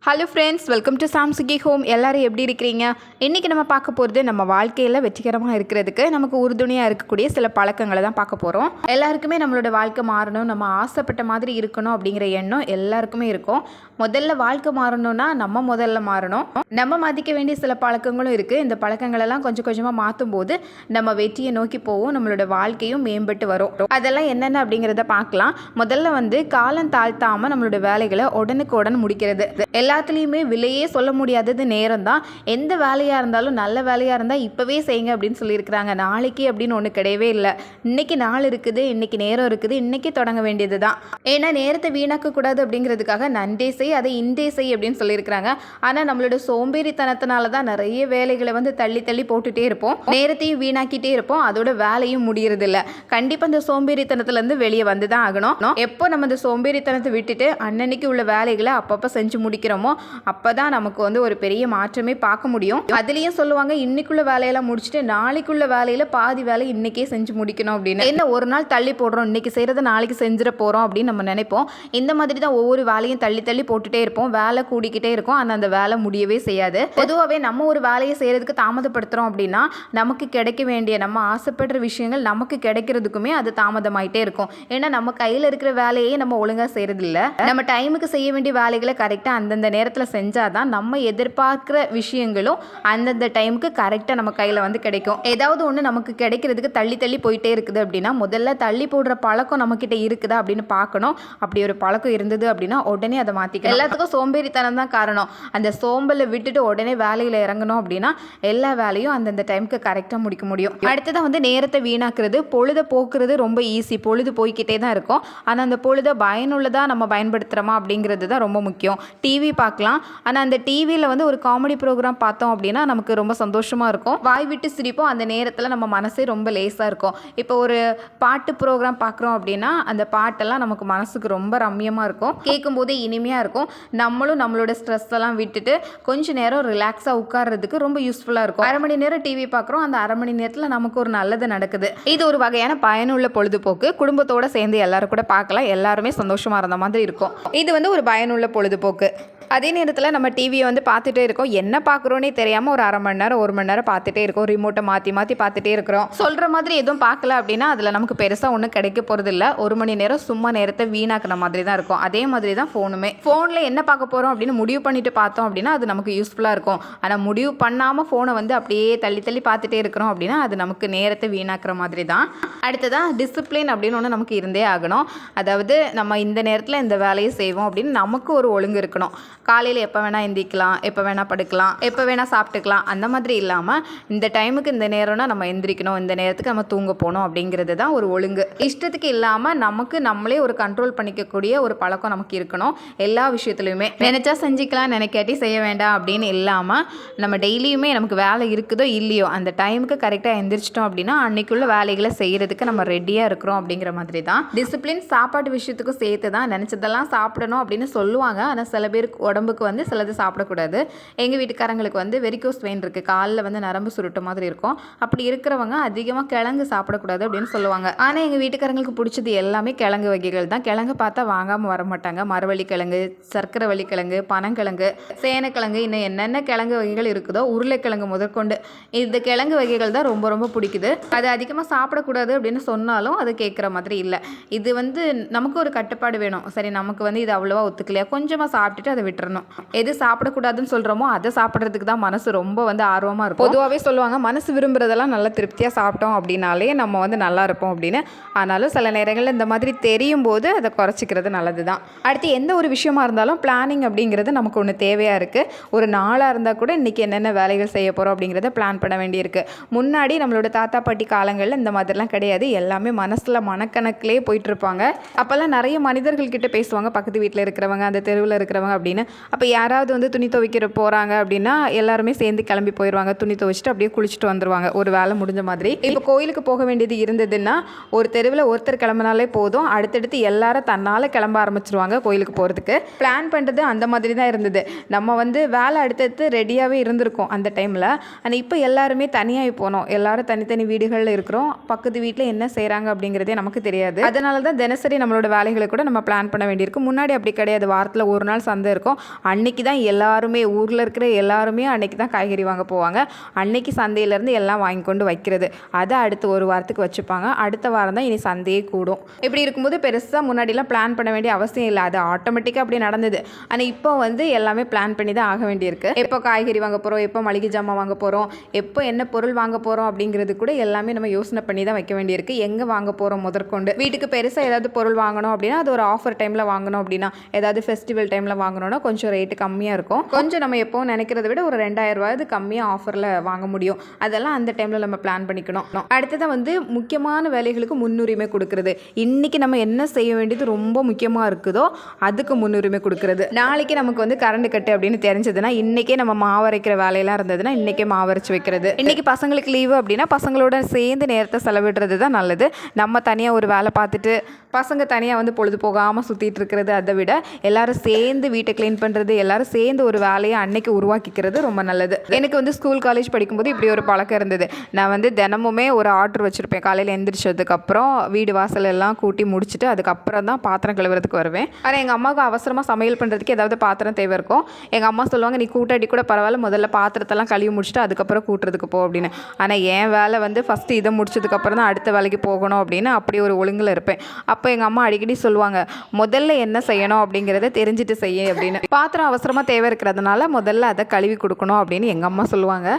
Hello friends, welcome to சாம்சுகி home. எல்லோரும் எப்படி இருக்கிறீங்க? இன்றைக்கி நம்ம பார்க்க போகிறது நம்ம வாழ்க்கையில் வெற்றிகரமாக இருக்கிறதுக்கு நமக்கு உறுதுணையாக இருக்கக்கூடிய சில பழக்கங்களை தான் பார்க்க போகிறோம். எல்லாருக்குமே நம்மளோட வாழ்க்கை மாறணும், நம்ம ஆசைப்பட்ட மாதிரி இருக்கணும் அப்படிங்கிற எண்ணம் எல்லாருக்குமே இருக்கும். முதல்ல வாழ்க்கை மாறணும்னா நம்ம முதல்ல மாறணும். நம்ம மதிக்க வேண்டிய சில பழக்கங்களும் இருக்குது. இந்த பழக்கங்களெல்லாம் கொஞ்சம் கொஞ்சமாக மாற்றும் போது நம்ம வெற்றியை நோக்கி போவோம், நம்மளோட வாழ்க்கையும் மேம்பட்டு வரும். அதெல்லாம் என்னென்ன அப்படிங்கிறத பார்க்கலாம். முதல்ல காலம் தாழ்த்தாமல் நம்மளோட வேலைகளை உடனுக்குடன் முடிக்கிறது. எல்லாத்துலேயுமே விலையே சொல்ல முடியாதது நேரம் தான். எந்த வேலையாக இருந்தாலும் நல்ல வேலையாக இருந்தால் இப்போவே செய்யுங்க அப்படின்னு சொல்லியிருக்கிறாங்க. நாளைக்கு அப்படின்னு ஒன்று கிடையவே இல்லை. இன்றைக்கி நாள் இருக்குது, இன்றைக்கி நேரம் இருக்குது, இன்றைக்கி தொடங்க வேண்டியது தான். ஏன்னா நேரத்தை வீணாக்கக்கூடாது அப்படிங்கிறதுக்காக நன்றே செய், அதை இன்றே செய் அப்படின்னு சொல்லியிருக்கிறாங்க. ஆனால் நம்மளோட சோம்பேறித்தனத்தினால தான் நிறைய வேலைகளை தள்ளி தள்ளி போட்டுகிட்டே இருப்போம், நேரத்தையும் வீணாக்கிட்டே இருப்போம், அதோட வேலையும் முடியறதில்ல. கண்டிப்பாக அந்த சோம்பேறித்தனத்துலேருந்து வெளியே வந்து தான் ஆகணும். எப்போ நம்ம இந்த சோம்பேறித்தனத்தை விட்டுட்டு அன்னன்னைக்கு உள்ள வேலைகளை அப்பப்போ செஞ்சு முடிக்கிறோமோ அப்பதான் நமக்கு ஒரு பெரிய மாற்றமே பார்க்க முடியும். அதுலயும் சொல்லுவாங்க, இன்னைக்குள்ள வேலையெல்லாம் முடிச்சுட்டு நாளைக்குள்ள வேலையில பாதி வேலை இன்னைக்கே செஞ்சு முடிக்கணும் அப்படின்னு. என்ன ஒரு நாள் தள்ளி போடுறோம், இன்னைக்கு செய்யறத நாளைக்கு செஞ்சிட போறோம் அப்படின்னு நம்ம நினைப்போம். இந்த மாதிரி தான் ஒவ்வொரு வேலையும் தள்ளி தள்ளி போட்டுட்டே இருப்போம், வேலை கூடிக்கிட்டே இருக்கும், ஆனால் அந்த வேலை முடியவே செய்யாது. பொதுவாகவே நம்ம ஒரு வேலையை செய்யறதுக்கு தாமதப்படுத்துறோம் அப்படின்னா நமக்கு கிடைக்க வேண்டிய, நம்ம ஆசைப்படுற விஷயங்கள் நமக்கு கிடைக்கிறதுக்குமே அது தாமதமாயிட்டே இருக்கும். ஏன்னா நம்ம கையில் இருக்கிற வேலையே நம்ம ஒழுங்கா செய்யறது இல்லை. நம்ம டைமுக்கு செய்ய வேண்டிய வேலைகளை கரெக்டாக அந்தந்த நேரத்தில் செஞ்சால் தான் நம்ம எதிர்பார்க்குற விஷயங்களும் அந்தந்த டைமுக்கு கரெக்டாக நம்ம கையில் கிடைக்கும். ஏதாவது ஒன்று நமக்கு கிடைக்கிறதுக்கு தள்ளி தள்ளி போயிட்டே இருக்குது அப்படின்னா முதல்ல தள்ளி போடுற பழக்கம் நம்மக்கிட்ட இருக்குதா அப்படின்னு பார்க்கணும். அப்படி ஒரு பழக்கம் இருந்தது அப்படின்னா உடனே அதை மாற்றிக்கணும். எல்லாத்துக்கும் சோம்பேறித்தனம் தான் காரணம். அந்த சோம்பலை விட்டுட்டு உடனே வேலையில் இறங்கணும் அப்படின்னா எல்லா வேலையும் அந்தந்த டைமுக்கு கரெக்டாக முடிக்க முடியும். அடுத்ததான் நேரத்தை வீணாக்குறது, பொழுதை போக்குறது ரொம்ப ஈஸி. பொழுது போய்கிட்டே தான் இருக்கும், ஆனால் அந்த பொழுதை பயனுள்ளதாக நம்ம பயன்படுத்துகிறோமா அப்படிங்கிறது தான் ரொம்ப முக்கியம். டிவி பார்க்கலாம், ஆனால் அந்த டிவியில் ஒரு காமெடி ப்ரோக்ராம் பார்த்தோம் அப்படின்னா நமக்கு ரொம்ப சந்தோஷமாக இருக்கும், வாய் விட்டு சிரிப்போம். அந்த நேரத்தில் நம்ம மனசே ரொம்ப லேசாக இருக்கும். இப்போ ஒரு பாட்டு ப்ரோக்ராம் பார்க்குறோம் அப்படின்னா அந்த பாட்டெல்லாம் நமக்கு மனசுக்கு ரொம்ப ரம்மியமாக இருக்கும், கேட்கும்போதே இனிமையாக இருக்கும். நம்மளும் நம்மளோட ஸ்ட்ரெஸ் எல்லாம் விட்டுட்டு கொஞ்சம் நேரம் ரிலாக்ஸாக உட்கார்றதுக்கு ரொம்ப யூஸ்ஃபுல்லாக இருக்கும். அரை மணி நேரம் டிவி பார்க்குறோம், அந்த அரை மணி நேரத்தில் நமக்கு ஒரு நல்லது நடக்குது. இது ஒரு வகையான பயனுள்ள பொழுதுபோக்கு. குடும்பத்தோடு சேர்ந்து எல்லாரும் கூட பார்க்கலாம், எல்லாருமே சந்தோஷமாக இருந்த மாதிரி இருக்கும். இது ஒரு பயனுள்ள பொழுதுபோக்கு. அதே நேரத்தில் நம்ம டிவியை பார்த்துட்டே இருக்கோம், என்ன பார்க்குறோன்னே தெரியாமல் ஒரு அரை மணி நேரம் 1 மணி நேரம் பார்த்துட்டே இருக்கோம், ரிமோட்டை மாற்றி மாற்றி பார்த்துட்டே இருக்கிறோம். சொல்கிற மாதிரி எதுவும் பார்க்கல அப்படின்னா அதில் நமக்கு பெருசாக ஒன்றும் கிடைக்க போகிறது இல்லை. 1 மணி நேரம் சும்மா நேரத்தை வீணாக்கின மாதிரி தான் இருக்கும். அதே மாதிரி தான் ஃபோனுமே. ஃபோனில் என்ன பார்க்க போகிறோம் அப்படின்னு முடிவு பண்ணிட்டு பார்த்தோம் அப்படின்னா அது நமக்கு யூஸ்ஃபுல்லாக இருக்கும். ஆனால் முடிவு பண்ணாமல் ஃபோனை அப்படியே தள்ளி தள்ளி பார்த்துட்டே இருக்கிறோம் அப்படின்னா அது நமக்கு நேரத்தை வீணாக்குற மாதிரி தான். அடுத்ததான் டிசிப்ளின் அப்படின்னு ஒன்று நமக்கு இருந்தே ஆகணும். அதாவது நம்ம இந்த நேரத்தில் இந்த வேலையை செய்வோம் அப்படின்னு நமக்கு ஒரு ஒழுங்கு இருக்கணும். காலையில் எப்போ வேணால் எந்திரிக்கலாம், எப்போ வேணால் படுக்கலாம், எப்போ வேணால் சாப்பிட்டுக்கலாம், அந்த மாதிரி இல்லாமல் இந்த டைமுக்கு இந்த நேரம்னா நம்ம எந்திரிக்கணும், இந்த நேரத்துக்கு நம்ம தூங்க போகணும் அப்படிங்கிறது தான் ஒரு ஒழுங்கு. இஷ்டத்துக்கு இல்லாமல் நமக்கு நம்மளே ஒரு கண்ட்ரோல் பண்ணிக்கக்கூடிய ஒரு பழக்கம் நமக்கு இருக்கணும். எல்லா விஷயத்துலையுமே நினச்சா செஞ்சுக்கலாம், நினைக்காட்டி செய்ய வேண்டாம் அப்படின்னு இல்லாமல் நம்ம டெய்லியுமே நமக்கு வேலை இருக்குதோ இல்லையோ அந்த டைமுக்கு கரெக்டாக எந்திரிச்சிட்டோம் அப்படின்னா அன்னைக்குள்ள வேலைகளை செய்கிறதுக்கு நம்ம ரெடியாக இருக்கிறோம் அப்படிங்கிற மாதிரி தான். டிசிப்ளின் சாப்பாட்டு விஷயத்துக்கும் சேர்த்து தான். நினச்சதெல்லாம் சாப்பிடணும் அப்படின்னு சொல்லுவாங்க, ஆனால் சில பேருக்கு உடம்புக்கு சிலது சாப்பிடக்கூடாது. எங்கள் வீட்டுக்காரங்களுக்கு வெரிகோஸ் வெயின் இருக்குது, காலில் நரம்பு சுருட்ட மாதிரி இருக்கும். அப்படி இருக்கிறவங்க அதிகமாக கிழங்கு சாப்பிடக்கூடாது அப்படின்னு சொல்லுவாங்க. ஆனால் எங்கள் வீட்டுக்காரங்களுக்கு பிடிச்சது எல்லாமே கிழங்கு வகைகள் தான். கிழங்கு பார்த்தா வாங்காமல் வர மாட்டாங்க. மரவள்ளி கிழங்கு, சர்க்கரை வள்ளி கிழங்கு, பனங்கிழங்கு, சேனக்கிழங்கு, இன்னும் என்னென்ன கிழங்கு வகைகள் இருக்குதோ உருளைக்கிழங்கு முதற்கொண்டு இந்த கிழங்கு வகைகள் தான் ரொம்ப ரொம்ப பிடிக்குது. அது அதிகமாக சாப்பிடக்கூடாது அப்படின்னு சொன்னாலும் அது கேட்குற மாதிரி இல்லை. இது நமக்கு ஒரு கட்டுப்பாடு வேணும். சரி, நமக்கு இது அவ்வளோவா ஒத்துக்கலையா, கொஞ்சமாக சாப்பிட்டுட்டு அதை விட்டுறணும். எது சாப்பிடக்கூடாதுன்னு சொல்கிறோமோ அதை சாப்பிட்றதுக்கு தான் மனசு ரொம்ப ஆர்வமாக இருக்கும். பொதுவாகவே சொல்லுவாங்க, மனசு விரும்புகிறதெல்லாம் நல்லா திருப்தியாக சாப்பிட்டோம் அப்படின்னாலே நம்ம நல்லா இருப்போம் அப்படின்னு. ஆனாலும் சில நேரங்களில் இந்த மாதிரி தெரியும் போது அதை குறைச்சிக்கிறது நல்லது தான். அடுத்து எந்த ஒரு விஷயமா இருந்தாலும் பிளானிங் அப்படிங்கிறது நமக்கு ஒன்று தேவையாக இருக்குது. ஒரு நாளாக இருந்தால் கூட இன்றைக்கி என்னென்ன வேலைகள் செய்ய போகிறோம் அப்படிங்கிறத பிளான் பண்ண வேண்டியிருக்கு. முன்னாடி நம்மளோட தாத்தா பாட்டி காலங்களில் இந்த மாதிரிலாம் கிடையாது. எல்லாமே மனசில் மனக்கணக்கிலே போயிட்டுருப்பாங்க. அப்போல்லாம் நிறைய மனிதர்கள்கிட்ட பேசுவாங்க, பக்கத்து வீட்டில் இருக்கிறவங்க, அந்த தெருவில் இருக்கிறவங்க அப்படின்னு. அப்போ யாராவது துணி துவைக்கிற போகிறாங்க அப்படின்னா எல்லாருமே சேர்ந்து கிளம்பி போயிடுவாங்க, துணி துவைச்சிட்டு அப்படியே குளிச்சுட்டு வந்துடுவாங்க, ஒரு வேலை முடிஞ்ச மாதிரி. இப்போ கோயிலுக்கு போக வேண்டியது இருந்ததுன்னா ஒரு தெருவில் ஒருத்தர் கிளம்பினாலே போதும், அடுத்தடுத்து எல்லாரும் தன்னால் கிளம்ப ஆரம்பிச்சிருவாங்க கோயிலுக்கு போகிறதுக்கு. பிளான் பண்ணுறது அந்த மாதிரி தான் இருந்தது. நம்ம வேலை அடுத்தடுத்து ரெடியாகவே இருந்திருக்கோம் அந்த டைமில். ஆனால் இப்போ எல்லாருமே தனியாக போனோம், எல்லாரும் தனித்தனி வீடுகளில் இருக்கிறோம், பக்கத்து வீட்டில் என்ன செய்கிறாங்க அப்படிங்கிறதே நமக்கு தெரியாது. அதனால தான் தினசரி நம்மளோட வேலைகளை கூட நம்ம பிளான் பண்ண வேண்டியிருக்கும். முன்னாடி அப்படி கிடையாது, வாரத்தில் ஒரு நாள் சந்தை இருக்கும், அன்னைக்கு தான் எல்லாருமே ஊரில் இருக்கிற எல்லாருமே அன்னைக்கு தான் காய்கறி வாங்க போவாங்க. அன்னைக்கு சந்தையிலேருந்து எல்லாம் வாங்கி கொண்டு வைக்கிறது. அதை அடுத்து ஒரு வாரத்துக்கு வச்சுப்பாங்க. அடுத்த வாரம் தான் இனி சந்தையே கூடும். இப்படி இருக்கும்போது பெருசாக முன்னாடிலாம் பிளான் பண்ண வேண்டிய அவசியம் இல்லை. அது ஆட்டோமேட்டிக்காக அப்படி நடந்தது. ஆனால் இப்போ வந்து எல்லாமே பிளான் பண்ணி தான் ஆக வேண்டியிருக்கு. எப்போ காய்கறி வாங்க போகிறோம், எப்போ மளிகை ஜாமான் வாங்க போகிறோம், எப்போ என்ன பொருள் வாங்க போகிறோம் அப்படிங்கிறது கூட எல்லாமே நம்ம யோசனை பண்ணி தான் வைக்க வேண்டியிருக்கு. எங்கே வாங்க போகிறோம் முதற்கொண்டு. வீட்டுக்கு பெருசாக ஏதாவது பொருள் வாங்கணும் அப்படின்னா அது ஒரு ஆஃபர் டைமில் வாங்கணும் அப்படின்னா, ஏதாவது ஃபெஸ்டிவல் டைமில் வாங்கணும்னா கொஞ்சம் ரேட்டு கம்மியாக இருக்கும். கொஞ்சம் நம்ம எப்போ நினைக்கிறத விட ஒரு 2000 ரூபாய் கம்மியாக ஆஃபரில் வாங்க முடியும். அதெல்லாம் அந்த டைமில் நம்ம பிளான் பண்ணிக்கணும். அடுத்ததான் வந்து முக்கியமான வேலைகளுக்கு முன்னுரிமை கொடுக்கறது. இன்றைக்கி நம்ம என்ன செய்ய வேண்டியது ரொம்ப முக்கியமாக இருக்குதோ அதுக்கு முன்னுரிமை கொடுக்கறது. நாளைக்கு நமக்கு வந்து கரண்ட் கட்டு அப்படின்னு தெரிஞ்சதுன்னா இன்றைக்கே நம்ம மாவரைக்கிற வேலையெல்லாம் இருந்ததுன்னா இன்றைக்கே மாவரைச்சி வைக்கிறது. இன்றைக்கி பசங்களுக்கு லீவு அப்படின்னா பசங்களோட சேர்ந்து நேரத்தை செலவிடுறது தான் நல்லது. நம்ம தனியாக ஒரு வேலை பார்த்துட்டு பசங்க தனியாக வந்து பொழுது போகாமல் சுற்றிட்டு இருக்கிறது, அதை விட எல்லாரும் சேர்ந்து வீட்டை க்ளீன் பண்ணுறது, எல்லாரும் சேர்ந்து ஒரு வேலையை அன்னைக்கு உருவாக்கிக்கிறது ரொம்ப நல்லது. எனக்கு வந்து ஸ்கூல் காலேஜ் படிக்கும்போது இப்படி ஒரு பழக்கம் இருந்தது. நான் வந்து தினமுமே ஒரு ஆர்டர் வச்சுருப்பேன். காலையில் எந்திரிச்சதுக்கப்புறம் வீடு வாசல் எல்லாம் கூட்டி முடிச்சுட்டு அதுக்கப்புறம் தான் பாத்திரம் கழுவுறதுக்கு வருவேன். ஆனால் எங்கள் அம்மாவுக்கு அவசரமாக சமையல் பண்ணுறதுக்கு ஏதாவது பாத்திரம் தேவை இருக்கும். எங்கள் அம்மா சொல்லுவாங்க, நீ கூட்டாடி கூட பரவாயில்ல, முதல்ல பாத்திரத்தெல்லாம் கழுவி முடிச்சுட்டு அதுக்கப்புறம் கூட்டுறதுக்கு போ அப்படின்னு. ஆனால் என் வேலை வந்து ஃபஸ்ட்டு இதை முடிச்சதுக்கப்புறம் தான் அடுத்த வேலைக்கு போகணும் அப்படின்னு அப்படி ஒரு ஒழுங்கில் இருப்பேன். அப்போ எங்கள் அம்மா அடிக்கடி சொல்லுவாங்க, முதல்ல என்ன செய்யணும் அப்படிங்கிறத தெரிஞ்சுட்டு செய்ய அப்படின்னு. பாத்திரம் அவசரமாக தேவை இருக்கிறதுனால முதல்ல அதை கழுவி கொடுக்கணும் அப்படின்னு எங்கள் அம்மா சொல்லுவாங்க.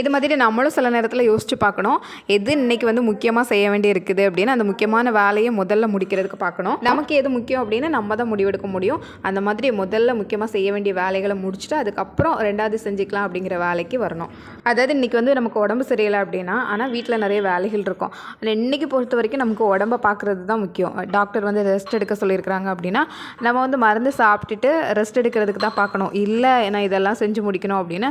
இது மாதிரி நம்மளும் சில நேரத்தில் யோசிச்சு பார்க்கணும், எது இன்னைக்கு வந்து முக்கியமாக செய்ய வேண்டி இருக்குது அப்படின்னு அந்த முக்கியமான வேலையை முதல்ல முடிக்கிறதுக்கு பார்க்கணும். நமக்கு எது முக்கியம் அப்படின்னு நம்ம தான் முடிவெடுக்க முடியும். அந்த மாதிரி முதல்ல முக்கியமாக செய்ய வேண்டிய வேலைகளை முடிச்சுட்டு அதுக்கப்புறம் ரெண்டாவது செஞ்சுக்கலாம் அப்படிங்கிற வேலைக்கு வரணும். அதாவது இன்றைக்கி வந்து நமக்கு உடம்பு சரியில்லை அப்படின்னா, ஆனால் வீட்டில் நிறைய வேலைகள் இருக்கும். ஆனால் இன்றைக்கி பொறுத்த வரைக்கும் நமக்கு உடம்பை பார்க்குறது தான் முக்கியம். டாக்டர் வந்து ரெஸ்ட் எடுக்க சொல்லியிருக்கிறாங்க அப்படின்னா நம்ம வந்து மருந்து சாப்பிட்டுட்டு ரெஸ்ட் எடுக்கிறதுக்கு தான் பார்க்கணும். இல்லை நான் இதெல்லாம் செஞ்சு முடிக்கணும் அப்படின்னு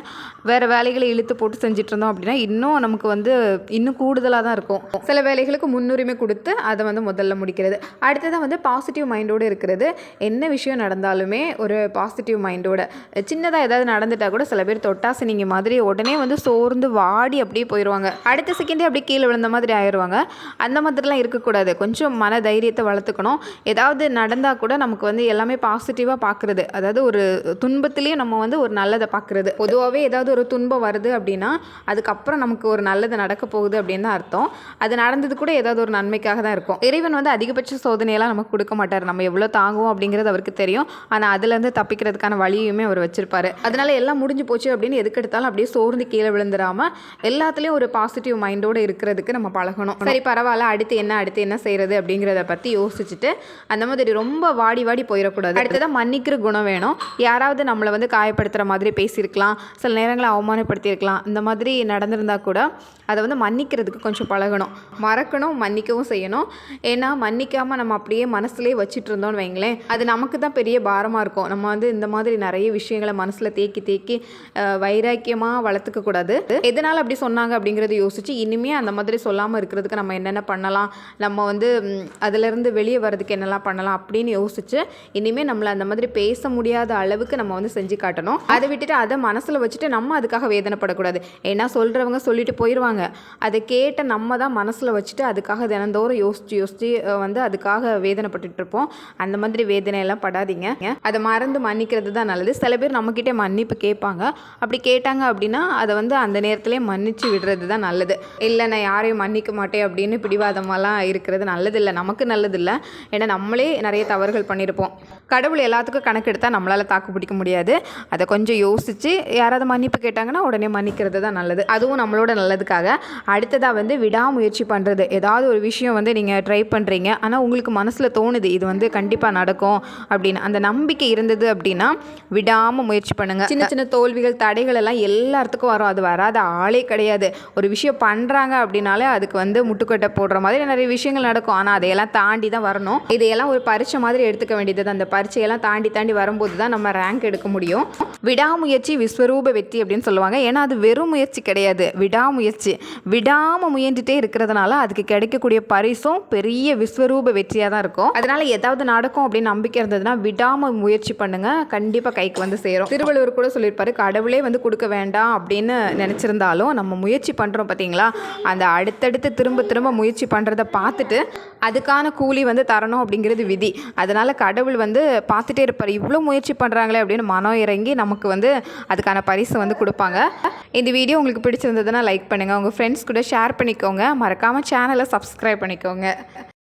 வேறு வேலைகளை இழுத்து போட்டு செஞ்சுட்டு இருந்தோம் அப்படின்னா இன்னும் நமக்கு வந்து இன்னும் கூடுதலாக தான் இருக்கும். சில வேலைகளுக்கு முன்னுரிமை கொடுத்து அதை வந்து முதல்ல முடிக்கிறது. அடுத்ததான் வந்து பாசிட்டிவ் மைண்டோடு இருக்கிறது. என்ன விஷயம் நடந்தாலுமே ஒரு பாசிட்டிவ் மைண்டோட, சின்னதாக ஏதாவது நடந்துட்டால் கூட சில பேர் தொட்டாசினிங்க மாதிரி உடனே வந்து சோர்ந்து வாடி அப்படியே போயிடுவாங்க. அடுத்த செகண்டே அப்படியே கீழே விழுந்த மாதிரி ஆயிடுவாங்க. அந்த மாதிரிலாம் இருக்கக்கூடாது. கொஞ்சம் மன தைரியத்தை வளர்த்துக்கணும். ஏதாவது நடந்தால் கூட நமக்கு வந்து எல்லாமே பாசிட்டிவாக பார்க்குறது, அதாவது ஒரு துன்பத்திலையும் நம்ம வந்து ஒரு நல்லதை பார்க்குறது. பொதுவாகவே ஏதாவது ஒரு துன்பம் வருது அப்படின்னா அதுக்கப்புறம் நமக்கு ஒரு நல்லது நடக்க போகுது அப்படின்னு தான் அர்த்தம். அது நடந்தது கூட ஏதாவது ஒரு நன்மைக்காக தான் இருக்கும். இறைவன் வந்து அதிகபட்ச சோதனையெல்லாம் நமக்கு கொடுக்க மாட்டார். நம்ம எவ்வளோ தாங்குவோம் அப்படிங்கிறது அவருக்கு தெரியும். ஆனால் அதுலேருந்து தப்பிக்கிறதுக்கான வழியுமே அவர் வச்சிருப்பாரு. அதனால எல்லாம் முடிஞ்சு போச்சு அப்படின்னு எதுக்கு எடுத்தாலும் அப்படியே சோர்ந்து கீழே விழுந்துடாம எல்லாத்துலேயும் ஒரு பாசிட்டிவ் மைண்டோடு இருக்கிறதுக்கு நம்ம பழகணும். சரி பரவாயில்ல, அடுத்து என்ன செய்கிறது அப்படிங்கிறத பற்றி யோசிச்சுட்டு அந்த மாதிரி ரொம்ப வாடி போயிடக்கூடாது. அடுத்ததான் மன்னிக்கிற குணம் வேணும். யாராவது நம்மளை வந்து காயப்படுத்துகிற மாதிரி பேசியிருக்கலாம், சில நேரங்களில் அவமானப்படுத்தியிருக்கலாம். இந்த மாதிரி நடந்திருந்தா கூட அதை வந்து மன்னிக்கிறதுக்கு கொஞ்சம் பழகணும். மறக்கணும், மன்னிக்கவும் செய்யணும். ஏன்னா மன்னிக்காமல் நம்ம அப்படியே மனசுலேயே வச்சுட்டு இருந்தோம்னு வைங்களேன், அது நமக்கு தான் பெரிய பாரமாக இருக்கும். நம்ம வந்து இந்த மாதிரி நிறைய விஷயங்களை மனசில் தேக்கி வைராக்கியமாக வளர்த்துக்கக்கூடாது. எதனால் அப்படி சொன்னாங்க அப்படிங்கிறத யோசித்து இனிமேல் அந்த மாதிரி சொல்லாமல் இருக்கிறதுக்கு நம்ம என்னென்ன பண்ணலாம், நம்ம வந்து அதிலேருந்து வெளியே வர்றதுக்கு என்னெல்லாம் பண்ணலாம் அப்படின்னு யோசிச்சு இனிமேல் நம்மளை அந்த மாதிரி பேச முடியாத அளவுக்கு நம்ம வந்து செஞ்சு காட்டணும். அதை விட்டுட்டு அதை மனசில் வச்சுட்டு நம்ம அதுக்காக வேதனைப்படக்கூடாது. ஏன்னா சொல்கிறவங்க சொல்லிட்டு போயிடுவாங்க. அதை கேட்ட நம்ம தான் மனசில் வச்சுட்டு அதுக்காக தினந்தோறும் யோசித்து வந்து அதுக்காக வேதனைப்பட்டுட்டு இருப்போம். அந்த மாதிரி வேதனையெல்லாம் படாதீங்க. அதை மறந்து மன்னிக்கிறது தான் நல்லது. சில பேர் நம்மக்கிட்டே மன்னிப்பு கேட்பாங்க. அப்படி கேட்டாங்க அப்படின்னா அதை வந்து அந்த நேரத்துலேயே மன்னிச்சு விடுறது தான் நல்லது. இல்லை நான் யாரையும் மன்னிக்க மாட்டேன் அப்படின்னு பிடிவாதமெல்லாம் இருக்கிறது நல்லதில்லை, நமக்கு நல்லதில்லை. ஏன்னா நம்மளே நிறைய தவறுகள் பண்ணியிருப்போம். கடவுள் எல்லாத்துக்கும் கணக்கு எடுத்தால் நம்மளால் தாக்கு பிடிக்க முடியாது. அதை கொஞ்சம் யோசித்து யாராவது மன்னிப்பு கேட்டாங்கன்னா உடனே மன்னிக்கிறது தான் நல்லது. அதுவும் நம்மளோட நல்லதுக்காக. அடுத்ததாக வந்து விடாமுயற்சி பண்ணுறது. ஏதாவது ஒரு விஷயம் வந்து நீங்கள் ட்ரை பண்ணுறீங்க, ஆனால் உங்களுக்கு மனசில் தோணுது இது வந்து கண்டிப்பாக நடக்கும் அப்படின்னு, அந்த நம்பிக்கை இருந்தது அப்படின்னா விடாமல் முயற்சி பண்ணுங்கள். சின்ன தோல்விகள் தடைகள் எல்லாம் எல்லாத்துக்கும் வரும். அது வராத ஆளே கிடையாது. ஒரு விஷயம் பண்ணுறாங்க அப்படின்னாலே அதுக்கு வந்து முட்டுக்கட்டை போடுற மாதிரி நிறைய விஷயங்கள் நடக்கும். ஆனால் அதையெல்லாம் தாண்டி தான் வரணும். இதையெல்லாம் ஒரு பரீட்சை மாதிரி எடுத்துக்க வேண்டியது. அந்த பரீட்சையெல்லாம் தாண்டி வரும்போது தான் நம்ம ரேங்க் எடுக்க முடியும். விடாமுயற்சி விஸ்வரூப வெற்றி அப்படின்னு சொல்லுவாங்க. ஏன்னா அது வெறும் முயற்சி கிடையாது, விடாமுயற்சி. விடாமல் முயன்றுட்டே இருக்கிறதுனால அதுக்கு கிடைக்கக்கூடிய பரிசும் பெரிய விஸ்வரூப வெற்றியாக தான் இருக்கும். அதனால ஏதாவது நடக்கும் அப்படின்னு நம்பிக்கை இருந்ததுன்னா விடாமல் முயற்சி பண்ணுங்க, கண்டிப்பாக கைக்கு வந்து சேரும். திருவள்ளுவர் கூட சொல்லியிருப்பாரு, கடவுளே வந்து கொடுக்க வேண்டாம் அப்படின்னு நினச்சிருந்தாலும் நம்ம முயற்சி பண்ணுறோம் பார்த்தீங்களா, அந்த அடுத்தடுத்து திரும்ப முயற்சி பண்ணுறதை பார்த்துட்டு அதுக்கான கூலி கூலி வந்து தரணும் அப்படிங்கிறது விதி. அதனால் கடவுள் வந்து பார்த்துட்டே இருப்பார், இவ்வளோ முயற்சி பண்ணுறாங்களே அப்படின்னு மனம் இறங்கி நமக்கு வந்து அதுக்கான பரிசு வந்து கொடுப்பாங்க. இந்த வீடியோ உங்களுக்கு பிடிச்சிருந்ததுன்னா லைக் பண்ணுங்கள், உங்கள் ஃப்ரெண்ட்ஸ் கூட ஷேர் பண்ணிக்கோங்க, மறக்காமல் சேனலை சப்ஸ்கிரைப் பண்ணிக்கோங்க.